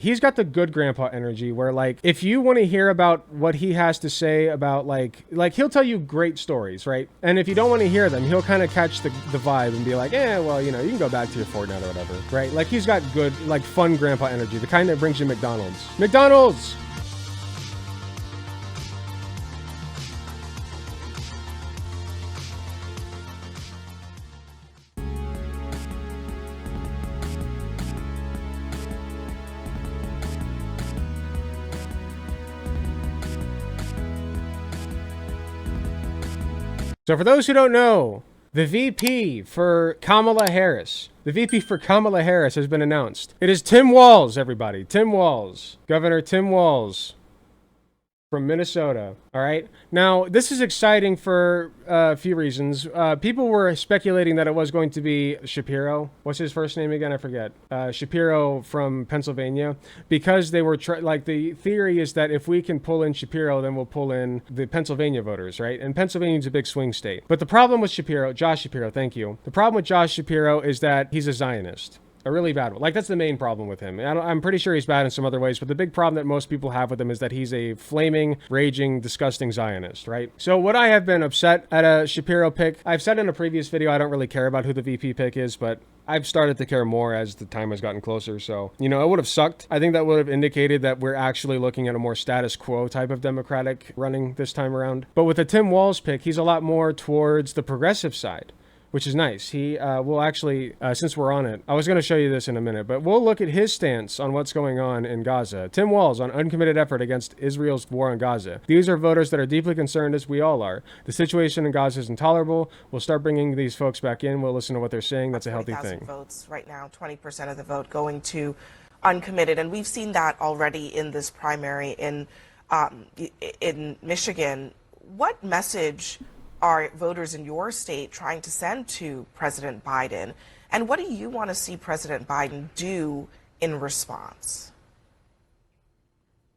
he's got the good grandpa energy where, like, if you want to hear about what he has to say about, like he'll tell you great stories, right? And if you don't want to hear them, he'll kind of catch the vibe and be like, well, you know, you can go back to your Fortnite or whatever, right? Like, he's got good, like, fun grandpa energy, the kind that brings you McDonald's. McDonald's! So for those who don't know, the VP for Kamala Harris has been announced. It is Tim Walz, everybody. Tim Walz. Governor Tim Walz from Minnesota. All right. Now, this is exciting for a few reasons. People were speculating that it was going to be Shapiro. What's his first name again? I forget. Shapiro from Pennsylvania, because they were like, the theory is that if we can pull in Shapiro, then we'll pull in the Pennsylvania voters, right? And Pennsylvania's a big swing state. But the problem with Shapiro, Josh Shapiro, thank you. The problem with Josh Shapiro is that he's a Zionist. A really bad one. Like, that's the main problem with him. I'm pretty sure he's bad in some other ways, but the big problem that most people have with him is that he's a flaming, raging, disgusting Zionist, right? So what I have been upset at a Shapiro pick, I've said in a previous video, I don't really care about who the VP pick is, but I've started to care more as the time has gotten closer. So, you know, it would have sucked. I think that would have indicated that we're actually looking at a more status quo type of Democratic running this time around. But with the Tim Walz pick, he's a lot more towards the progressive side, which is nice. He will actually, since we're on it, I was going to show you this in a minute, but we'll look at his stance on what's going on in Gaza. Tim Walz on uncommitted effort against Israel's war on Gaza. These are voters that are deeply concerned, as we all are. The situation in Gaza is intolerable. We'll start bringing these folks back in. We'll listen to what they're saying. That's a healthy thing. Votes right now, 20% of the vote going to uncommitted, and we've seen that already in this primary in Michigan. What message are voters in your state trying to send to President Biden? And what do you want to see President Biden do in response?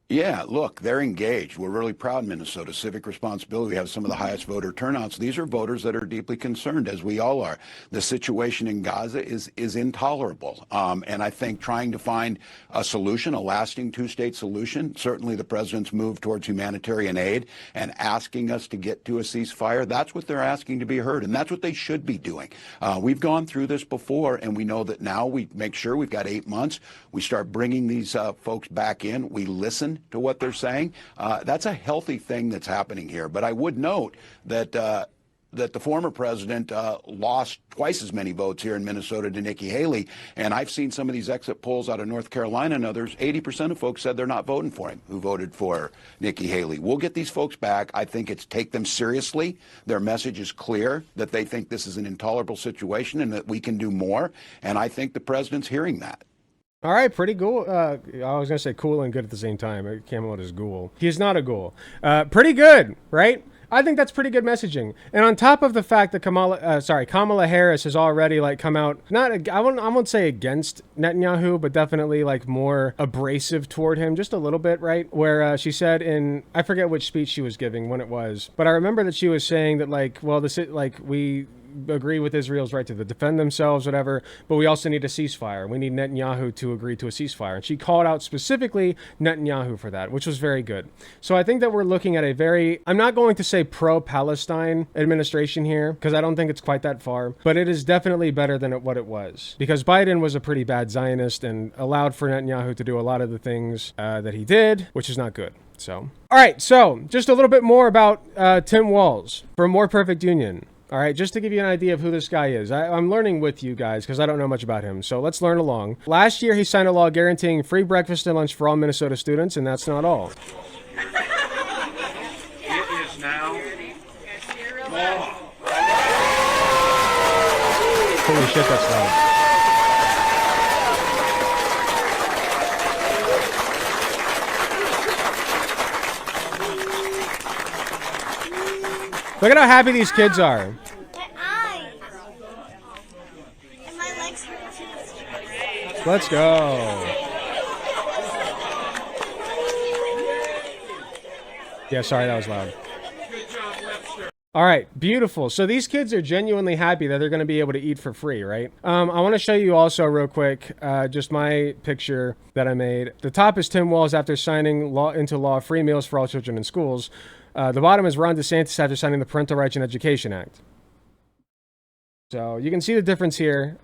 Yeah, look, they're engaged. We're really proud in Minnesota. Civic responsibility. We have some of the highest voter turnouts. These are voters that are deeply concerned, as we all are. The situation in Gaza is intolerable. And I think trying to find a solution, a lasting two-state solution, certainly the president's move towards humanitarian aid and asking us to get to a ceasefire, that's what they're asking to be heard. And that's what they should be doing. We've gone through this before, and we know that now we make sure we've got 8 months. We start bringing these folks back in. We listen to what they're saying. That's a healthy thing that's happening here. But I would note that that the former president lost twice as many votes here in Minnesota to Nikki Haley. And I've seen some of these exit polls out of North Carolina and others. 80% of folks said they're not voting for him who voted for Nikki Haley. We'll get these folks back. I think it's take them seriously. Their message is clear that they think this is an intolerable situation and that we can do more. And I think the president's hearing that. All right, pretty cool. I was going to say cool and good at the same time. It came out as ghoul. He is not a ghoul. Pretty good, right? I think that's pretty good messaging. And on top of the fact that Kamala Harris has already like come out, I won't say against Netanyahu, but definitely like more abrasive toward him, just a little bit, right? Where she said I forget which speech she was giving, when it was, but I remember that she was saying that like, well, we agree with Israel's right to defend themselves, whatever, but we also need a ceasefire. We need Netanyahu to agree to a ceasefire. And she called out specifically Netanyahu for that, which was very good. So I think that we're looking at I'm not going to say pro-Palestine administration here, because I don't think it's quite that far, but it is definitely better than what it was. Because Biden was a pretty bad Zionist and allowed for Netanyahu to do a lot of the things that he did, which is not good. So, all right, so just a little bit more about Tim Walz for a more perfect union. All right, just to give you an idea of who this guy is. I'm learning with you guys because I don't know much about him. So let's learn along. Last year, he signed a law guaranteeing free breakfast and lunch for all Minnesota students, and that's not all. It is now law. Holy shit, that's loud. Look at how happy these kids are. My eyes. And my legs hurt too. Let's go. Yeah, sorry, that was loud. All right, beautiful. So these kids are genuinely happy that they're going to be able to eat for free, right? I want to show you also real quick, just my picture that I made. The top is Tim Walz after signing into law free meals for all children in schools. The bottom is Ron DeSantis after signing the Parental Rights and Education Act. So you can see the difference here.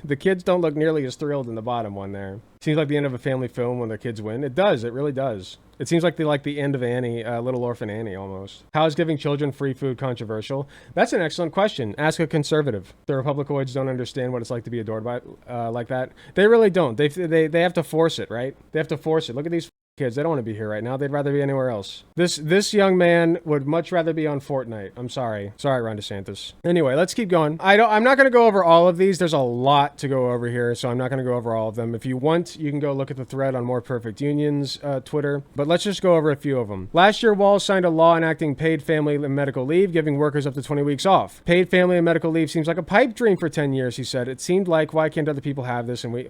The kids don't look nearly as thrilled in the bottom one there. Seems like the end of a family film when their kids win. It does. It really does. It seems like they like the end of Annie, Little Orphan Annie almost. How is giving children free food controversial? That's an excellent question. Ask a conservative. The Republicoids don't understand what it's like to be adored by like that. They really don't. They have to force it, right? They have to force it. Look at these kids. They don't want to be here right now. They'd rather be anywhere else. This young man would much rather be on Fortnite. I'm sorry. Sorry, Ron DeSantis. Anyway, let's keep going. I'm not going to go over all of these. There's a lot to go over here, so I'm not going to go over all of them. If you want, you can go look at the thread on More Perfect Unions Twitter, but let's just go over a few of them. Last year, Walz signed a law enacting paid family and medical leave, giving workers up to 20 weeks off. Paid family and medical leave seems like a pipe dream for 10 years, he said. It seemed like, why can other people have this and we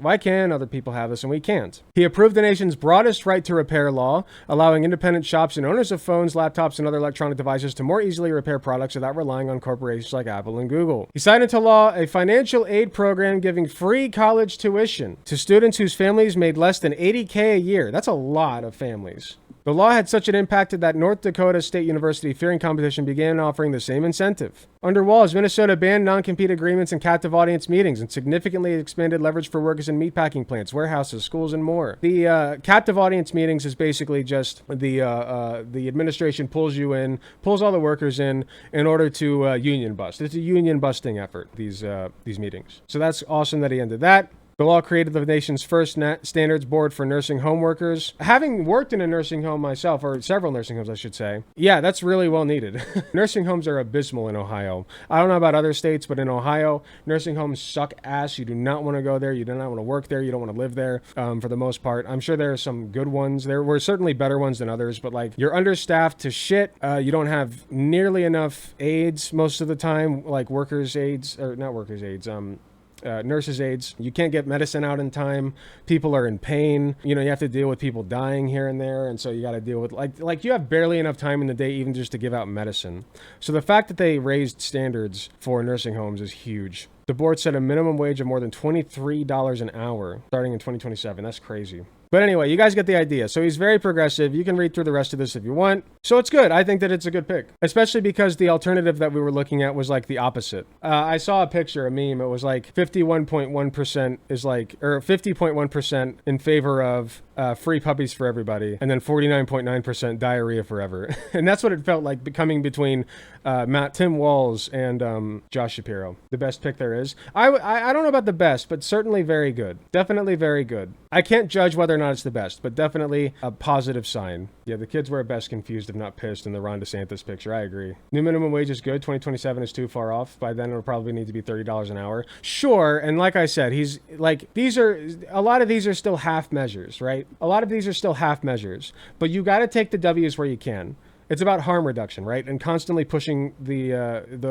can't? He approved the nation's broadest right to repair law, allowing independent shops and owners of phones, laptops, and other electronic devices to more easily repair products without relying on corporations like Apple and Google. He signed into law a financial aid program giving free college tuition to students whose families made less than $80K a year. That's a lot of families. The law had such an impact that North Dakota State University, fearing competition, began offering the same incentive. Under Walz, Minnesota banned non-compete agreements and captive audience meetings and significantly expanded leverage for workers in meatpacking plants, warehouses, schools, and more. The captive audience meetings is basically just the administration pulls all the workers in order to union bust. It's a union busting effort, these meetings. So that's awesome that he ended that. The law created the nation's first standards board for nursing home workers. Having worked in a nursing home myself, or several nursing homes, I should say, yeah, that's really well needed. Nursing homes are abysmal in Ohio. I don't know about other states, but in Ohio, nursing homes suck ass. You do not want to go there. You do not want to work there. You don't want to live there for the most part. I'm sure there are some good ones. There were certainly better ones than others, but like you're understaffed to shit. You don't have nearly enough aides most of the time, like nurses' aides. You can't get medicine out in time. People are in pain. You have to deal with people dying here and there. And so you got to deal with like you have barely enough time in the day even just to give out medicine. So the fact that they raised standards for nursing homes is huge. The board set a minimum wage of more than $23 an hour starting in 2027. That's crazy. But anyway, you guys get the idea. So he's very progressive. You can read through the rest of this if you want. So it's good. I think that it's a good pick, especially because the alternative that we were looking at was like the opposite. I saw a picture, a meme. It was like 51.1% is like, or 50.1% in favor of free puppies for everybody, and then 49.9% diarrhea forever. And that's what it felt like coming between Tim Walz and Josh Shapiro. The best pick there is. I don't know about the best, but certainly very good. Definitely very good. I can't judge whether or not it's the best, but definitely a positive sign. Yeah, the kids were at best confused if not pissed in the Ron DeSantis picture. I agree. New minimum wage is good. 2027 is too far off. By then it'll probably need to be $30 an hour. Sure, and like I said, he's like, a lot of these are still half measures, right? A lot of these are still half measures, but you got to take the W's where you can. It's about harm reduction, right? And constantly pushing the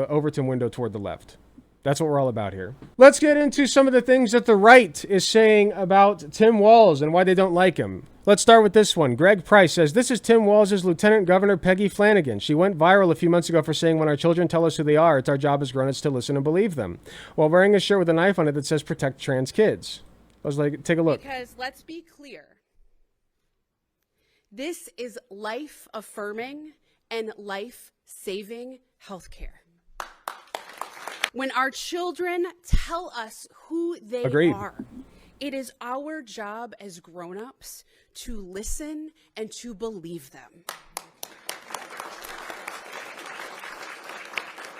Overton window toward the left. That's what we're all about here. Let's get into some of the things that the right is saying about Tim Walz and why they don't like him. Let's start with this one. Greg Price says, this is Tim Walz's Lieutenant Governor Peggy Flanagan. She went viral a few months ago for saying, when our children tell us who they are, it's our job as grown-ups to listen and believe them, while wearing a shirt with a knife on it that says protect trans kids. I was like, take a look. Because let's be clear. This is life-affirming and life-saving healthcare. When our children tell us who they Agreed. are, it is our job as grown-ups to listen and to believe them.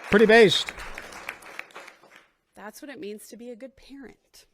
Pretty based. That's what it means to be a good parent.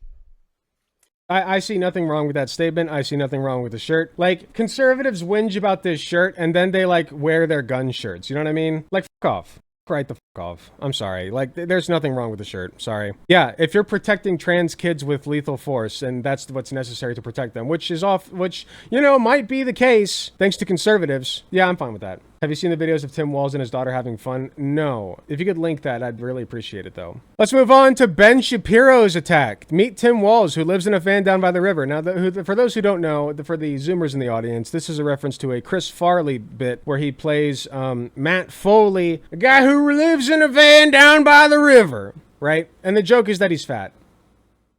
I see nothing wrong with that statement. I see nothing wrong with the shirt. Like, conservatives whinge about this shirt and then they like wear their gun shirts. You know what I mean? Like, fuck off. Right the fuck off. I'm sorry. Like, there's nothing wrong with the shirt. Sorry. Yeah, if you're protecting trans kids with lethal force, and that's what's necessary to protect them, which might be the case, thanks to conservatives. Yeah, I'm fine with that. Have you seen the videos of Tim Walz and his daughter having fun? No. If you could link that, I'd really appreciate it, though. Let's move on to Ben Shapiro's attack. Meet Tim Walz, who lives in a van down by the river. Now, for those who don't know, for the Zoomers in the audience, this is a reference to a Chris Farley bit where he plays Matt Foley, a guy who lives in a van down by the river, right? And the joke is that he's fat.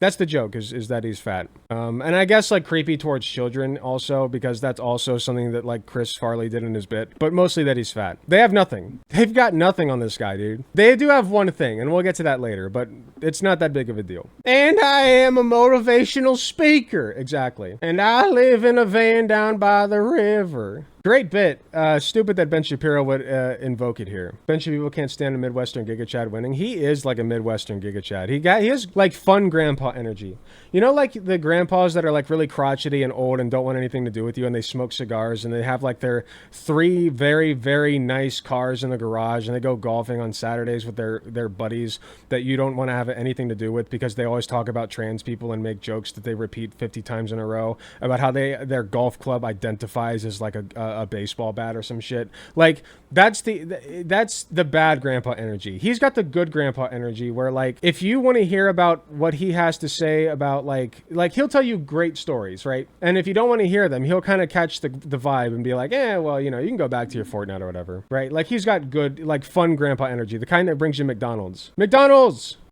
That's the joke, is that he's fat. And I guess, like, creepy towards children also, because that's also something that, like, Chris Farley did in his bit. But mostly that he's fat. They have nothing. They've got nothing on this guy, dude. They do have one thing, and we'll get to that later, but it's not that big of a deal. And I am a motivational speaker. Exactly. And I live in a van down by the river. Great bit. Stupid that Ben Shapiro would invoke it here. Ben Shapiro can't stand a Midwestern Giga Chad winning. He is like a Midwestern Giga Chad. He has like fun grandpa energy. You know, like the grandpas that are like really crotchety and old and don't want anything to do with you, and they smoke cigars and they have like their 3 very, very nice cars in the garage, and they go golfing on Saturdays with their buddies that you don't want to have anything to do with because they always talk about trans people and make jokes that they repeat 50 times in a row about how their golf club identifies as like a baseball bat or some shit. Like that's the bad grandpa energy. He's got the good grandpa energy where, like, if you want to hear about what he has to say about like he'll tell you great stories, right? And if you don't want to hear them, he'll kind of catch the vibe and be like, well, you know, you can go back to your Fortnite or whatever, right? Like he's got good, like, fun grandpa energy, the kind that brings you McDonald's.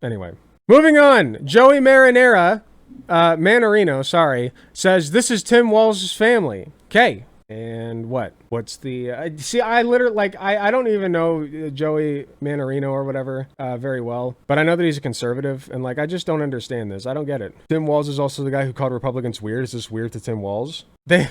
Anyway, moving on. Joey Manarino, sorry, says this is Tim Walz's family. Okay. And what's the, see, I literally, like, I don't even know Joey Manarino or whatever very well, but I know that he's a conservative, and, like, I just don't understand this. I don't get it. Tim Walz is also the guy who called Republicans weird. Is this weird to Tim Walz? They're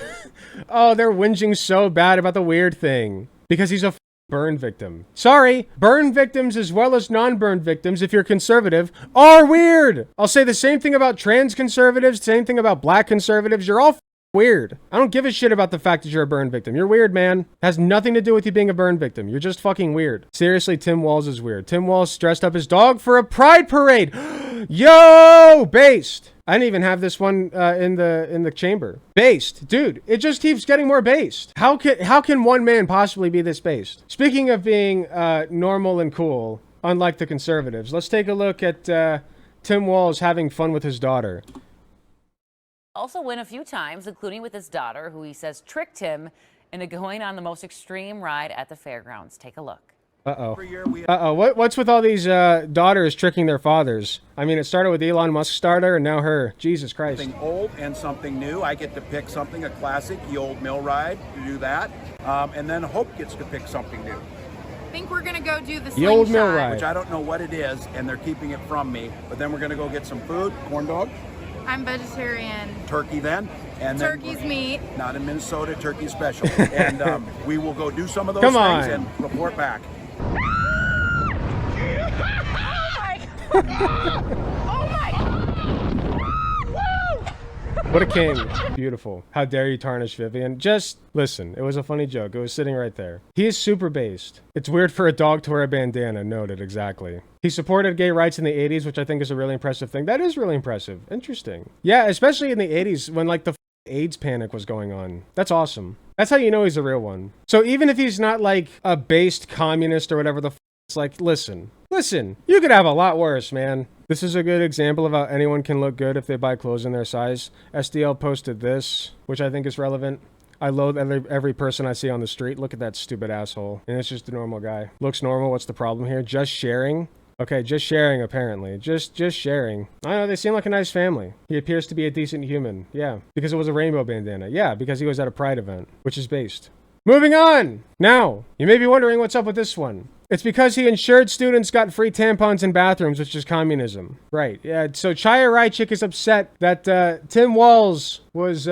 whinging so bad about the weird thing because he's a burn victim. Sorry, burn victims as well as non-burn victims, if you're conservative, are weird. I'll say the same thing about trans conservatives, same thing about black conservatives. You're all weird. I don't give a shit about the fact that you're a burn victim. You're weird, man. It has nothing to do with you being a burn victim. You're just fucking weird. Seriously, Tim Walz is weird. Tim Walz dressed up his dog for a pride parade. Yo, based. I didn't even have this one in the chamber. Based, dude. It just keeps getting more based. How can one man possibly be this based? Speaking of being normal and cool, unlike the conservatives, let's take a look at Tim Walz having fun with his daughter. Also win a few times, including with his daughter, who he says tricked him into going on the most extreme ride at the fairgrounds. Take a look. What's with all these daughters tricking their fathers? I mean, it started with Elon Musk's daughter and now her. Jesus Christ. Something old and something new. I get to pick something, a classic, the old mill ride, to do that. And then Hope gets to pick something new. I think we're going to go do the old mill slingshot, ride, which I don't know what it is, and they're keeping it from me. But then we're going to go get some food, corn dog. I'm vegetarian. Turkey then. And Turkey's then, meat. Not in Minnesota, turkey special. And we will go do some of those Come things on. and report back. What a king. Beautiful. How dare you tarnish Vivian? Just listen. It was a funny joke. It was sitting right there. He is super based. It's weird for a dog to wear a bandana. Noted. Exactly. He supported gay rights in the 80s, which I think is a really impressive thing. That is really impressive. Interesting. Yeah, especially in the 80s when, like, the AIDS panic was going on. That's awesome. That's how you know he's a real one. So even if he's not, like, a based communist or whatever the it's like, listen, you could have a lot worse, man. This is a good example of how anyone can look good if they buy clothes in their size. SDL posted this, which I think is relevant. I loathe every person I see on the street. Look at that stupid asshole. And it's just a normal guy. Looks normal. What's the problem here? Just sharing? Okay, just sharing, apparently. Just sharing. I don't know, they seem like a nice family. He appears to be a decent human. Yeah, because it was a rainbow bandana. Yeah, because he was at a pride event, which is based. Moving on! Now, you may be wondering what's up with this one. It's because he ensured students got free tampons in bathrooms, which is communism. Right. Yeah. So Chaya Raichik is upset that Tim Walz was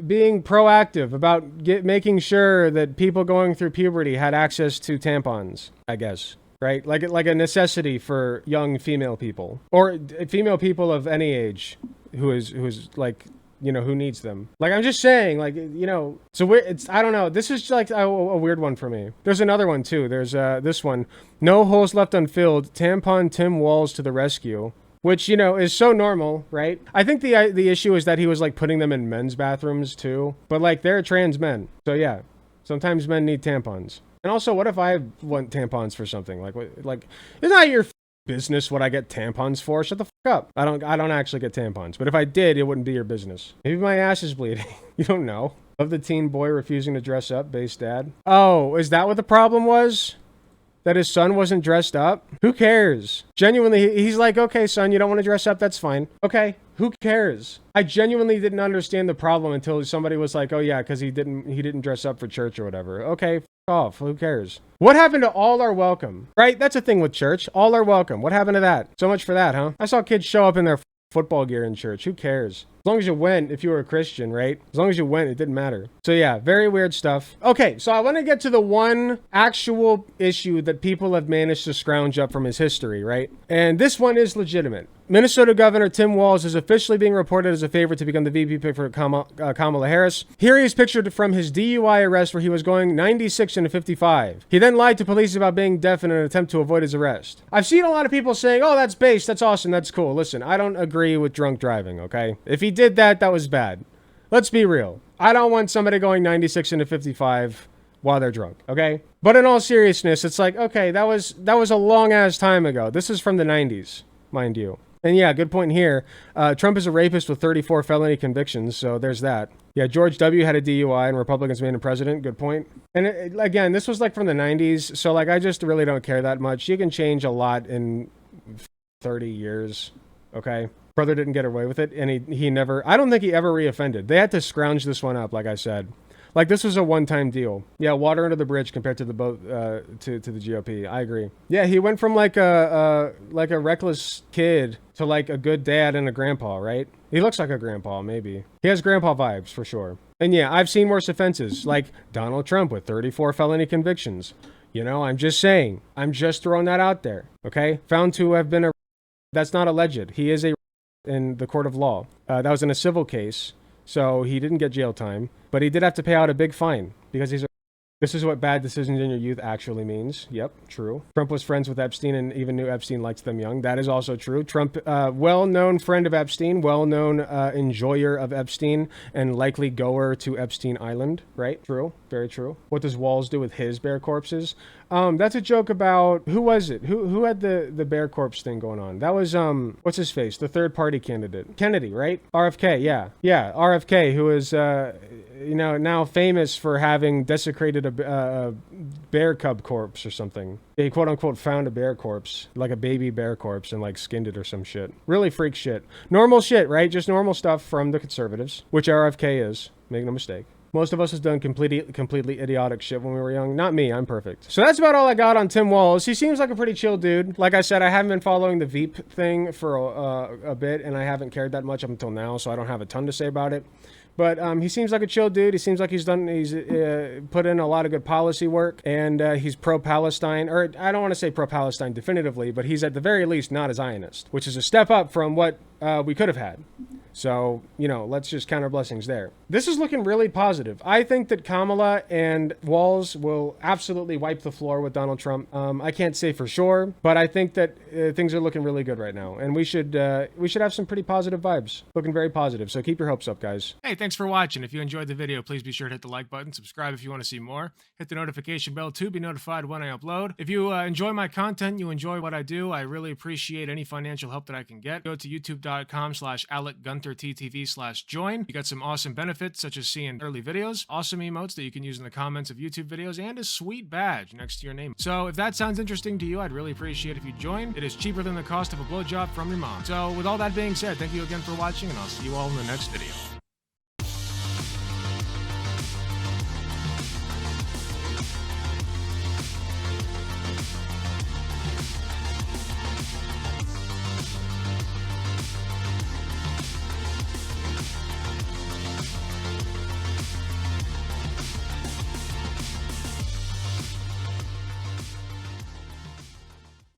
being proactive about making sure that people going through puberty had access to tampons, I guess. Right? Like a necessity for young female people. Or female people of any age who's like, you know, who needs them. Like, I'm just saying, like, you know, so I don't know. This is like a weird one for me. There's another one too. There's this one. No holes left unfilled. Tampon Tim Walz to the rescue. Which, you know, is so normal, right? I think the issue is that he was like putting them in men's bathrooms too. But like, they're trans men. So yeah, sometimes men need tampons. And also, what if I want tampons for something? Like, it's not your business what I get tampons for. Shut the fuck up. I don't actually get tampons. But if I did, it wouldn't be your business. Maybe my ass is bleeding. You don't know. Of the teen boy refusing to dress up, base dad. Oh, is that what the problem was? That his son wasn't dressed up? Who cares? Genuinely, he's like, okay, son, you don't want to dress up? That's fine. Okay, who cares? I genuinely didn't understand the problem until somebody was like, oh yeah, because he didn't dress up for church or whatever. Okay, f off. Who cares? What happened to all are welcome? Right? That's a thing with church. All are welcome. What happened to that? So much for that, huh? I saw kids show up in their football gear in church. Who cares? As long as you went, if you were a Christian, right? As long as you went, it didn't matter. So yeah, very weird stuff. Okay, so I want to get to the one actual issue that people have managed to scrounge up from his history, right? And this one is legitimate. Minnesota Governor Tim Walz is officially being reported as a favorite to become the VP pick for Kamala Harris. Here he is pictured from his DUI arrest where he was going 96 into 55. He then lied to police about being deaf in an attempt to avoid his arrest. I've seen a lot of people saying, oh, that's based, that's awesome, that's cool. Listen, I don't agree with drunk driving, okay? If he did that, that was bad. Let's be real. I don't want somebody going 96 into 55 while they're drunk, okay? But in all seriousness, it's like, okay, that was a long ass time ago. This is from the 90s, mind you. And yeah, good point here. Trump is a rapist with 34 felony convictions, so there's that. Yeah, George W. had a DUI and Republicans made him president. Good point. And again, this was like from the 90s, so like I just really don't care that much. You can change a lot in 30 years, okay? Brother didn't get away with it, and he never, I don't think he ever reoffended. They had to scrounge this one up, like I said. Like, this was a one-time deal. Yeah, water under the bridge compared to the boat, to the GOP. I agree. Yeah, he went from like a reckless kid to like a good dad and a grandpa, right? He looks like a grandpa, maybe. He has grandpa vibes, for sure. And yeah, I've seen worse offenses, like Donald Trump with 34 felony convictions. You know, I'm just saying. I'm just throwing that out there, okay? Found to have been that's not alleged. He is in the court of law. That was in a civil case. So he didn't get jail time, but he did have to pay out a big fine because this is what bad decisions in your youth actually means. Yep, true. Trump was friends with Epstein and even knew Epstein likes them young. That is also true. Trump, well-known friend of Epstein, well-known enjoyer of Epstein, and likely goer to Epstein Island, right? True, very true. What does Walz do with his bear corpses? That's a joke about, who was it? Who had the bear corpse thing going on? That was, what's his face? The third party candidate. Kennedy, right? RFK, yeah. Yeah, RFK, who is, you know, now famous for having desecrated a bear cub corpse or something. He quote unquote found a bear corpse, like a baby bear corpse, and like skinned it or some shit. Really freak shit. Normal shit, right? Just normal stuff from the conservatives, which RFK is. Make no mistake. Most of us has done completely idiotic shit when we were young. Not me, I'm perfect. So that's about all I got on Tim Walz. He seems like a pretty chill dude. Like I said, I haven't been following the Veep thing for a bit, and I haven't cared that much up until now, so I don't have a ton to say about it. But he seems like a chill dude. He seems like he's put in a lot of good policy work, and he's pro-Palestine, or I don't want to say pro-Palestine definitively, but he's at the very least not a Zionist, which is a step up from what we could have had. So, you know, let's just count our blessings there. This is looking really positive. I think that Kamala and Walz will absolutely wipe the floor with Donald Trump. I can't say for sure, but I think that things are looking really good right now, and we should have some pretty positive vibes. Looking very positive. So keep your hopes up, guys. Hey, thanks for watching. If you enjoyed the video, please be sure to hit the like button, subscribe if you want to see more, hit the notification bell to be notified when I upload. If you enjoy my content, you enjoy what I do, I really appreciate any financial help that I can get. Go to youtube.com/AlecGunterTTV/join. You got some awesome benefits such as seeing early videos, awesome emotes that you can use in the comments of YouTube videos, and a sweet badge next to your name. So if that sounds interesting to you, I'd really appreciate if you join. It is cheaper than the cost of a blowjob from your mom. So with all that being said, thank you again for watching, and I'll see you all in the next video.